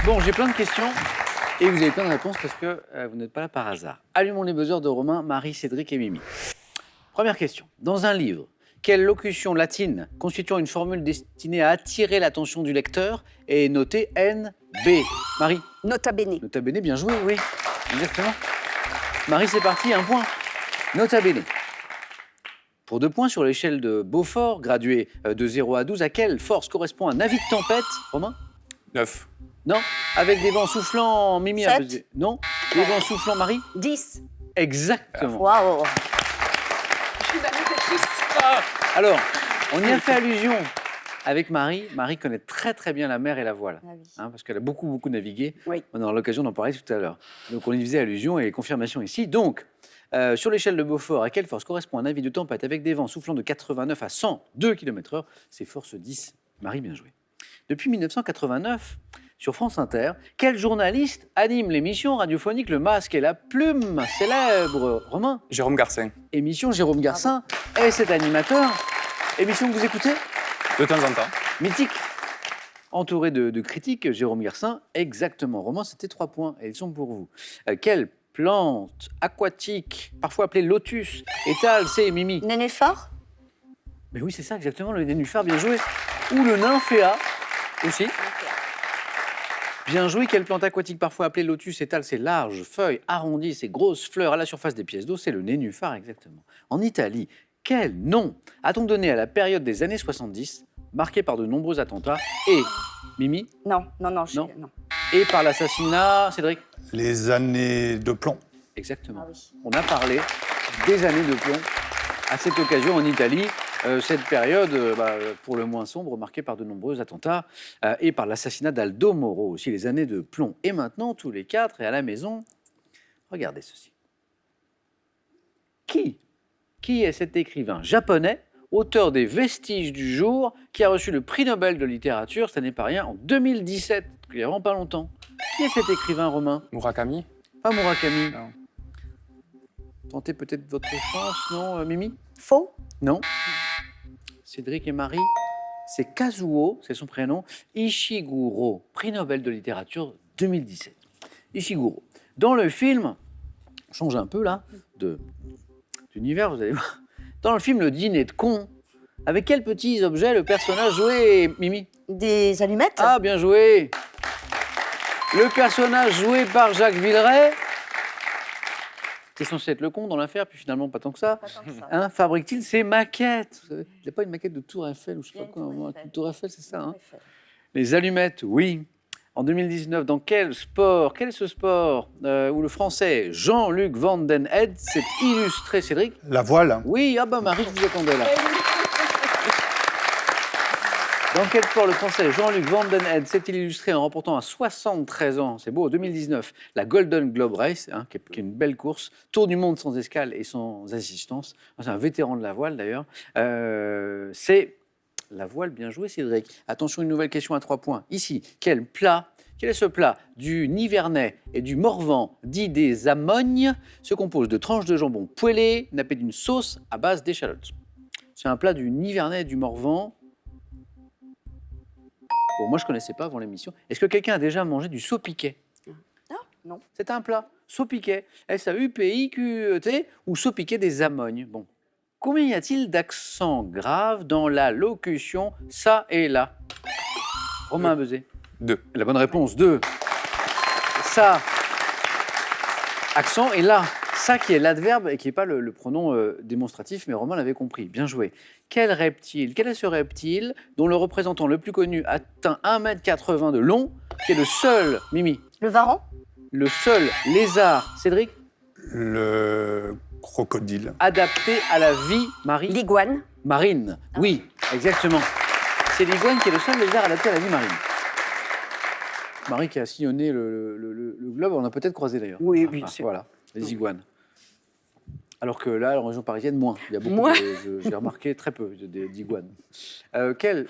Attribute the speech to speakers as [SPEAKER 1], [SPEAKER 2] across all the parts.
[SPEAKER 1] Bon, j'ai plein de questions et vous avez plein de réponses parce que vous n'êtes pas là par hasard. Allumons les buzzers de Romain, Marie, Cédric et Mimi. Première question. Dans un livre, quelle locution latine constituant une formule destinée à attirer l'attention du lecteur est notée NB? Marie?
[SPEAKER 2] Nota bene.
[SPEAKER 1] Nota bene, bien joué, oui. Exactement. Marie, c'est parti, un point. Nota bene. Pour 2 points sur l'échelle de Beaufort, graduée de 0 à 12, à quelle force correspond un avis de tempête? Romain?
[SPEAKER 3] 9.
[SPEAKER 1] Non. Avec des vents soufflants, Mimi?
[SPEAKER 2] 7.
[SPEAKER 1] Non. Des vents soufflants, Marie?
[SPEAKER 2] 10.
[SPEAKER 1] Exactement.
[SPEAKER 2] Waouh.
[SPEAKER 1] Alors, on y a fait allusion avec Marie. Marie connaît très très bien la mer et la voile,
[SPEAKER 2] Ah oui.
[SPEAKER 1] parce qu'elle a beaucoup navigué.
[SPEAKER 2] Oui.
[SPEAKER 1] On aura l'occasion d'en parler tout à l'heure. Donc on y faisait allusion et confirmation ici. Donc, sur l'échelle de Beaufort, à quelle force correspond un avis de tempête avec des vents soufflant de 89 à 102 km/h? C'est force 10. Marie, bien joué. Depuis 1989, sur France Inter, quel journaliste anime l'émission radiophonique Le Masque et la Plume, célèbre? Romain?
[SPEAKER 3] Jérôme Garcin.
[SPEAKER 1] Émission Jérôme Garcin est cet animateur. Émission que vous écoutez?
[SPEAKER 3] De temps en temps.
[SPEAKER 1] Mythique. Entouré de critiques, Jérôme Garcin, exactement. Romain, c'était 3 points et ils sont pour vous. Quelle plante aquatique, parfois appelée lotus, étale, c'est Mimi?
[SPEAKER 2] Nénuphar.
[SPEAKER 1] Mais oui, c'est ça exactement, le nénuphar, bien joué. Ou le nymphéa aussi. Bien joué, quelle plante aquatique parfois appelée lotus étale, c'est larges feuilles arrondies, ces grosses fleurs à la surface des pièces d'eau, c'est le nénuphar exactement. En Italie, quel nom a-t-on donné à la période des années 70, marquée par de nombreux attentats et, Mimi?
[SPEAKER 2] Non.
[SPEAKER 1] Non. Et par l'assassinat, Cédric?
[SPEAKER 4] Les années de plomb.
[SPEAKER 1] Exactement.
[SPEAKER 2] Ah oui.
[SPEAKER 1] On a parlé des années de plomb à cette occasion en Italie. Cette période, pour le moins sombre, marquée par de nombreux attentats et par l'assassinat d'Aldo Moro, aussi les années de plomb. Et maintenant, tous les 4, et à la maison, regardez ceci. Qui est cet écrivain japonais, auteur des Vestiges du jour, qui a reçu le prix Nobel de littérature, ça n'est pas rien, en 2017, il n'y a vraiment pas longtemps? Qui est cet écrivain, Romain?
[SPEAKER 3] Murakami.
[SPEAKER 1] Pas Murakami.
[SPEAKER 3] Non.
[SPEAKER 1] Tentez peut-être votre chance, non, Mimi?
[SPEAKER 2] Faux.
[SPEAKER 1] Non. Cédric et Marie, c'est Kazuo, c'est son prénom, Ishiguro, prix Nobel de littérature 2017. Ishiguro. Dans le film, on change un peu là d'univers, vous allez voir. Dans le film Le Dîner de con, avec quels petits objets le personnage joué, Mimi?
[SPEAKER 2] Des allumettes.
[SPEAKER 1] Ah, bien joué. Le personnage joué par Jacques Villeray, qui est censé être le con dans l'affaire, puis finalement pas tant que ça,
[SPEAKER 2] Pas tant que ça.
[SPEAKER 1] hein, fabrique-t-il ses maquettes? Vous savez, il n'y a pas une maquette de Tour Eiffel ou je sais
[SPEAKER 2] Il y a
[SPEAKER 1] pas
[SPEAKER 2] une
[SPEAKER 1] quoi,
[SPEAKER 2] Tour
[SPEAKER 1] une
[SPEAKER 2] Eiffel.
[SPEAKER 1] Tour Eiffel, c'est ça, hein?
[SPEAKER 2] Tout à fait.
[SPEAKER 1] Les allumettes, oui. En 2019, dans quel sport, quel est ce sport où le Français Jean-Luc Van Den Head s'est illustré, Cédric?
[SPEAKER 4] La voile.
[SPEAKER 1] Oui, ah ben Marie, je vous attendais là. Dans quel sport le Français Jean-Luc Van Den Head s'est-il illustré en remportant à 73 ans, c'est beau, en 2019, la Golden Globe Race, qui est une belle course, tour du monde sans escale et sans assistance. C'est un vétéran de la voile d'ailleurs. C'est la voile, bien joué Cédric. Attention, une nouvelle question à 3 points. Ici, quel est ce plat du Nivernais et du Morvan, dit des Amognes, se compose de tranches de jambon poêlées, nappées d'une sauce à base d'échalotes? C'est un plat du Nivernais et du Morvan. Bon, moi, je ne connaissais pas avant l'émission. Est-ce que quelqu'un a déjà mangé du saupiquet?
[SPEAKER 2] Non.
[SPEAKER 1] C'est un plat, saupiquet. S-A-U-P-I-Q-E-T, ou saupiquet des Amognes. Bon. Combien y a-t-il d'accents graves dans la locution ça et là? Romain Beuzé.
[SPEAKER 3] 2.
[SPEAKER 1] La bonne réponse, 2. Ça, accent, et là, ça qui est l'adverbe et qui n'est pas le pronom démonstratif, mais Romain l'avait compris. Bien joué. Quel est ce reptile dont le représentant le plus connu atteint 1,80 m de long, qui est le seul, Mimi,
[SPEAKER 2] Le varan.
[SPEAKER 1] le seul lézard, Cédric,
[SPEAKER 4] Le crocodile.
[SPEAKER 1] adapté à la vie
[SPEAKER 2] L'iguane.
[SPEAKER 1] marine? Oui, exactement. C'est l'iguane qui est le seul lézard adapté à la vie marine. Marie qui a sillonné le globe, on a peut-être croisé d'ailleurs.
[SPEAKER 2] Oui, bien sûr.
[SPEAKER 1] Voilà, les iguanes. Alors que là, en région parisienne, moins. Il y a beaucoup
[SPEAKER 2] Moins.
[SPEAKER 1] j'ai remarqué très peu d'iguanes. Quel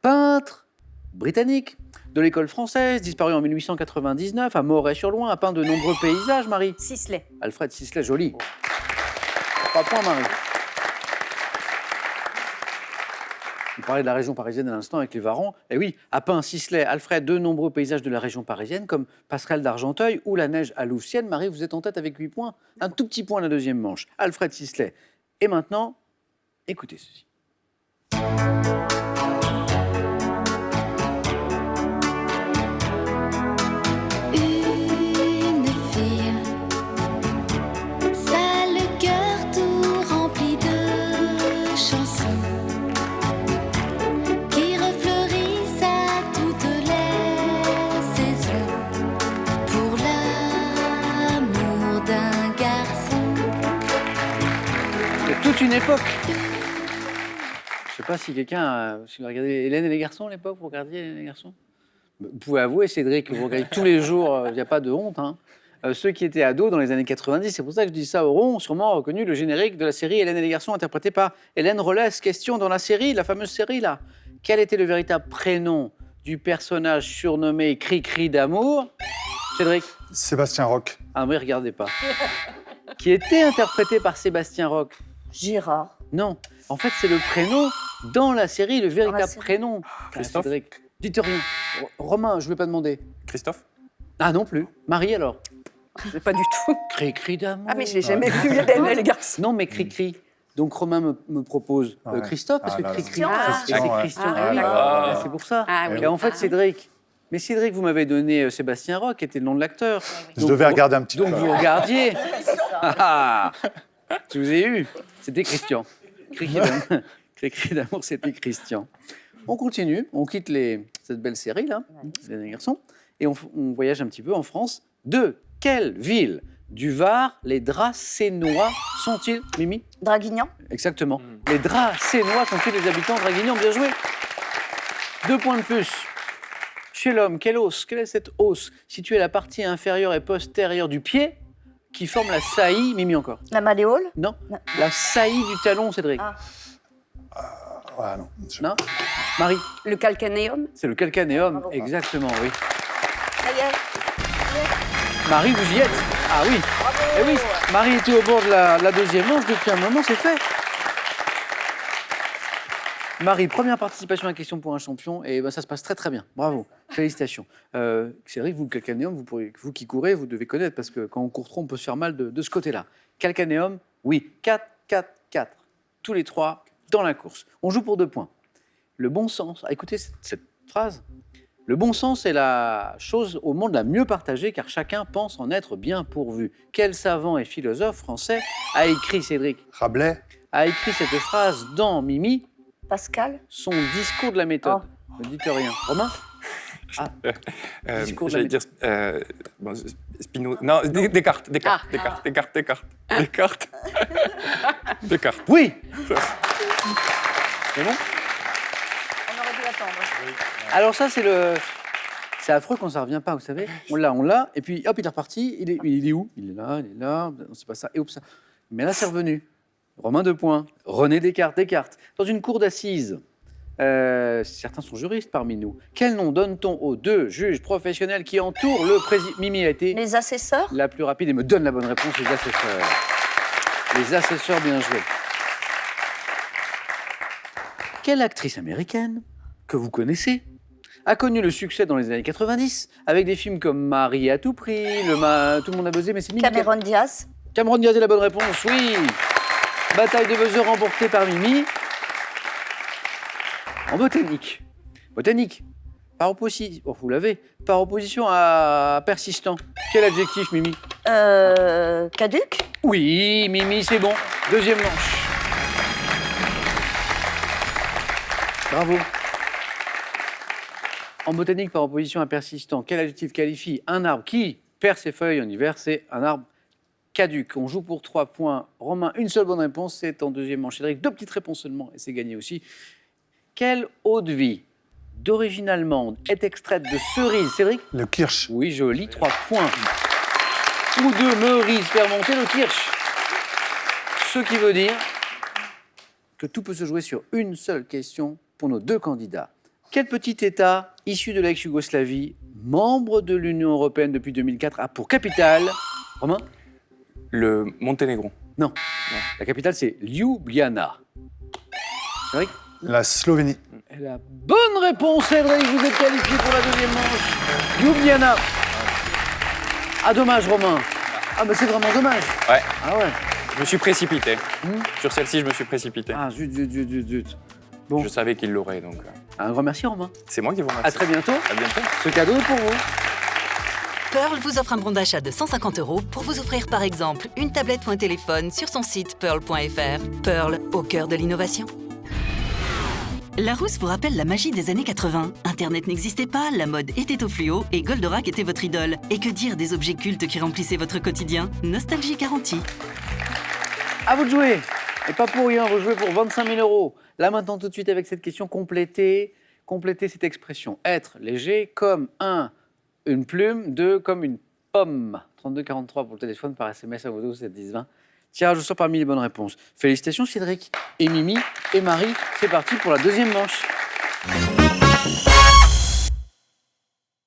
[SPEAKER 1] peintre britannique de l'école française, disparu en 1899 à Moret-sur-Loing, a peint de nombreux paysages, Marie?
[SPEAKER 2] Sisley.
[SPEAKER 1] Alfred Sisley, joli. 3 points, Marie. parlait de la région parisienne à l'instant avec les Varans. Et oui, a peint Sisley, Alfred, de nombreux paysages de la région parisienne, comme Passerelle d'Argenteuil ou la neige à Louvciennes. Marie, vous êtes en tête avec 8 points. Un tout petit point la deuxième manche. Alfred Sisley. Et maintenant, écoutez ceci.
[SPEAKER 5] Une fille, ça le cœur tout rempli de chansons qui refleurissent à toutes les saisons pour l'amour d'un garçon.
[SPEAKER 1] C'est toute une époque. Je ne sais pas si quelqu'un si vous regardez Hélène et les garçons à l'époque, vous regardiez Hélène et les garçons? Vous pouvez avouer, Cédric, que vous regardez tous les jours, il n'y a pas de honte. Hein. Ceux qui étaient ados dans les années 90, c'est pour ça que je dis ça, auront sûrement reconnu le générique de la série Hélène et les garçons, interprété par Hélène Rollès. Question dans la série, la fameuse série là. Quel était le véritable prénom du personnage surnommé Cri-Cri d'amour? Cédric?
[SPEAKER 4] Sébastien Roch.
[SPEAKER 1] Ah oui, regardez pas. Qui était interprété par Sébastien Roch.
[SPEAKER 2] Girard.
[SPEAKER 1] Non, en fait, c'est le prénom dans la série, le véritable
[SPEAKER 2] série.
[SPEAKER 1] prénom.
[SPEAKER 3] Christophe?
[SPEAKER 1] Cédric. Dites rien. Romain, je ne vais pas demander.
[SPEAKER 3] Christophe?
[SPEAKER 1] Ah non plus. Marie alors?
[SPEAKER 2] Pas du tout.
[SPEAKER 1] Cri-cri d'amour.
[SPEAKER 2] Ah, mais je l'ai jamais vu, Hélène et les garçons.
[SPEAKER 1] Non, mais cri-cri. Donc Romain me propose
[SPEAKER 4] Ouais.
[SPEAKER 1] Christophe, parce
[SPEAKER 4] Ah
[SPEAKER 1] que
[SPEAKER 4] là là.
[SPEAKER 1] cri-cri,
[SPEAKER 2] Ah,
[SPEAKER 1] c'est
[SPEAKER 4] ouais.
[SPEAKER 1] Christian.
[SPEAKER 2] Ah,
[SPEAKER 1] Ah oui,
[SPEAKER 3] d'accord.
[SPEAKER 1] c'est pour ça.
[SPEAKER 2] Ah oui.
[SPEAKER 1] Et en fait,
[SPEAKER 2] Ah.
[SPEAKER 1] Cédric. Mais Cédric, vous m'avez donné Sébastien Roch, qui était le nom de l'acteur.
[SPEAKER 4] Je
[SPEAKER 1] Donc,
[SPEAKER 4] devais
[SPEAKER 1] vous-
[SPEAKER 4] regarder un petit
[SPEAKER 1] Donc
[SPEAKER 4] peu.
[SPEAKER 1] vous regardiez. Ah, je vous ai eu. C'était Christian. Cri-cri d'amour, c'était Christian. On continue, on quitte cette belle série là, les garçons, et on voyage un petit peu en France. De quelle ville du Var les Dracénois sont-ils, Mimi?
[SPEAKER 2] Draguignan.
[SPEAKER 1] Exactement. Les Dracénois sont-ils les habitants de Draguignan? Bien joué. 2 points de plus. Chez l'homme, quelle est cette os située à la partie inférieure et postérieure du pied qui forme la saillie? Mimi encore?
[SPEAKER 2] La malléole.
[SPEAKER 1] Non.
[SPEAKER 2] Non.
[SPEAKER 1] La saillie du talon, Cédric.
[SPEAKER 2] Ah.
[SPEAKER 4] Ouais, non.
[SPEAKER 1] Non. Marie?
[SPEAKER 2] Le calcanéum.
[SPEAKER 1] C'est le calcanéum,
[SPEAKER 2] Bravo.
[SPEAKER 1] exactement, oui.
[SPEAKER 2] Ça y est.
[SPEAKER 1] Marie, vous y êtes? Ah oui. Eh oui, Marie était au bord de la deuxième manche depuis un moment, c'est fait. Marie, première participation à Question pour un champion, et ben, ça se passe très très bien. Bravo, félicitations. Cédric, vous, le calcanéum, vous qui courez, vous devez connaître, parce que quand on court trop, on peut se faire mal de ce côté-là. Calcanéum, oui, 4-4-4. Tous les trois dans la course. On joue pour 2 points. Le bon sens, écoutez cette phrase. Le bon sens est la chose au monde la mieux partagée, car chacun pense en être bien pourvu. Quel savant et philosophe français a écrit, Cédric,
[SPEAKER 4] Rabelais.
[SPEAKER 1] a écrit cette phrase dans Mimi,
[SPEAKER 2] Pascal.
[SPEAKER 1] son discours de la méthode? Ne dites rien. Romain? Discours de la
[SPEAKER 3] J'allais dire bon, Spinoza. Non, Descartes. Descartes.
[SPEAKER 1] Oui. C'est bon?
[SPEAKER 2] On aurait dû attendre.
[SPEAKER 1] Alors ça, c'est affreux quand ça revient pas, vous savez. On l'a, et puis hop, il est reparti. Il est où? Il est là, non, c'est pas ça. Et hop, ça. Mais là, c'est revenu. Romain, 2 points. René Descartes. Dans une cour d'assises, certains sont juristes parmi nous. Quel nom donne-t-on aux 2 juges professionnels qui entourent le président? Mimi a été
[SPEAKER 2] Les assesseurs.
[SPEAKER 1] la plus rapide et me donne la bonne réponse, les assesseurs. Les assesseurs, bien joués. Quelle actrice américaine, que vous connaissez, a connu le succès dans les années 90 avec des films comme Marie à tout prix, Tout le monde a buzzé, mais c'est Mimi.
[SPEAKER 2] Cameron Diaz.
[SPEAKER 1] Cameron Diaz est la bonne réponse, oui. Bataille des buzzers remportée par Mimi. En botanique. Botanique. Par opposition, vous l'avez, par opposition à persistant. Quel adjectif, Mimi?
[SPEAKER 2] Caduc.
[SPEAKER 1] Oui, Mimi, c'est bon. Deuxième manche. Bravo. En botanique, par opposition à persistant, quel adjectif qualifie un arbre qui perd ses feuilles en hiver? C'est un arbre caduc. On joue pour 3 points. Romain, une seule bonne réponse, c'est en deuxième manche. Cédric, 2 petites réponses seulement, et c'est gagné aussi. Quelle eau de vie d'origine allemande est extraite de cerises? Cédric?
[SPEAKER 4] Le Kirsch.
[SPEAKER 1] Oui, joli, 3 points. Ou de merises fermentées, le kirsch. Ce qui veut dire que tout peut se jouer sur une seule question pour nos 2 candidats. Quel petit État issu de l'ex-Yougoslavie, membre de l'Union européenne depuis 2004, a pour capitale... Romain?
[SPEAKER 3] Le Monténégro.
[SPEAKER 1] Non. La capitale, c'est Ljubljana. Cédric?
[SPEAKER 4] La Slovénie.
[SPEAKER 1] Et la bonne réponse, Cédric, vous êtes qualifié pour la deuxième manche. Ljubljana. Ah, dommage, Romain. Ah, mais c'est vraiment dommage.
[SPEAKER 3] Ouais,
[SPEAKER 1] Ah ouais.
[SPEAKER 3] je me suis précipité. Sur celle-ci, je me suis précipité.
[SPEAKER 1] Ah, zut. Bon,
[SPEAKER 3] Je savais qu'il l'aurait, donc
[SPEAKER 1] un grand merci, Romain.
[SPEAKER 3] c'est moi qui vous
[SPEAKER 1] À
[SPEAKER 3] remercie.
[SPEAKER 1] très bientôt.
[SPEAKER 3] À bientôt.
[SPEAKER 1] Ce cadeau est pour vous.
[SPEAKER 6] Pearl vous offre un bon d'achat de 150 € pour vous offrir par exemple une tablette ou un téléphone sur son site pearl.fr. Pearl, au cœur de l'innovation. Larousse vous rappelle la magie des années 80. Internet n'existait pas, la mode était au fluo et Goldorak était votre idole. Et que dire des objets cultes qui remplissaient votre quotidien? Nostalgie garantie.
[SPEAKER 1] À vous de jouer. Et pas pour rien, vous jouez pour 25 000 €. Là maintenant, tout de suite, avec cette question, complétez cette expression. Être léger comme une plume, 2 comme une pomme. 3243 pour le téléphone, par SMS à vos 12 7 10 20. Tirage au sort parmi les bonnes réponses. Félicitations Cédric et Mimi et Marie. C'est parti pour la deuxième manche.